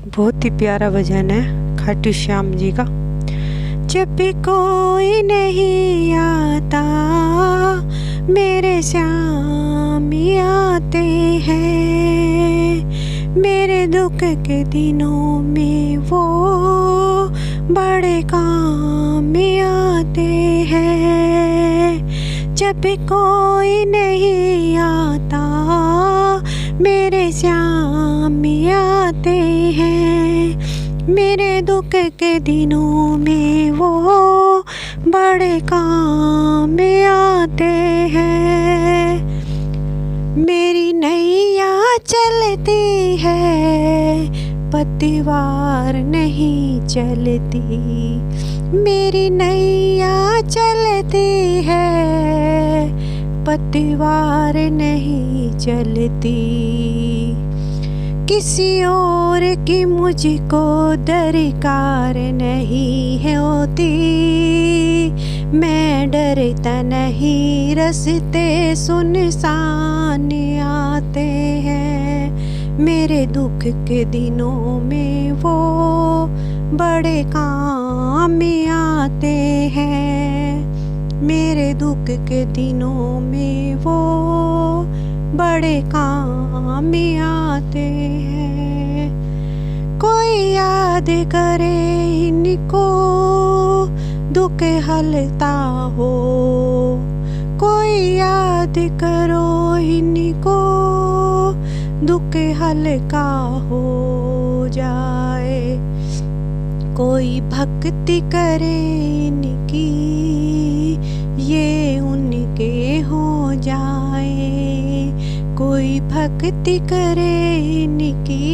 बहुत ही प्यारा भजन है खाटू श्याम जी का। जब भी कोई नहीं आता मेरे श्याम ही आते हैं। मेरे दुख के दिनों में वो बड़े काम में आते हैं। जब भी कोई नहीं आता मेरे श्याम ही आते हैं। मेरे दुख के दिनों में वो बड़े काम में आते हैं। मेरी नैया चलती है पतवार नहीं चलती। मेरी नैया चलती है पतवार नहीं चलती। किसी और की मुझको दरकार नहीं है होती। मैं डरता नहीं रास्ते सुनसान आते हैं। मेरे दुख के दिनों में वो बड़े काम में आते हैं। मेरे दुख के दिनों में वो बड़े काम में आते हैं। कोई याद करे इनको दुख हलता हो। कोई याद करो इनको दुख हल्का हो जाए। कोई भक्ति करे इनकी ये उनके हो जाए। कोई भक्ति करे इनकी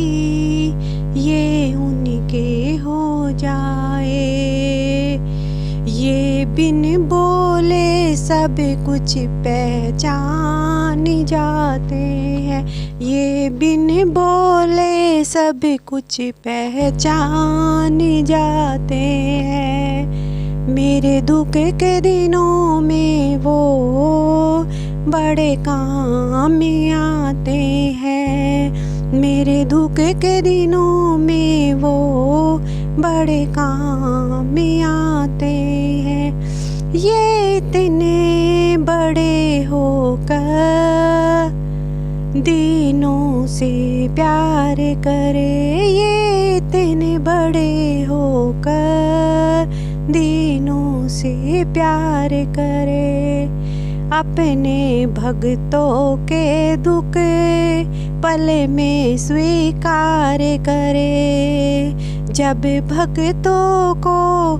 ये उनके हो जाए। ये बिन बोले सब कुछ पहचान जाते हैं। ये बिन बोले सब कुछ पहचान जाते हैं। मेरे दुख के दिनों में वो बड़े काम में आते हैं। मेरे दुख के दिनों में वो बड़े काम में आते हैं। ये इतने बड़े होकर दिनों से प्यार करे। ये इतने बड़े होकर दिनों से प्यार करे। अपने भक्तों के दुख पल में स्वीकार करे। जब भक्तों को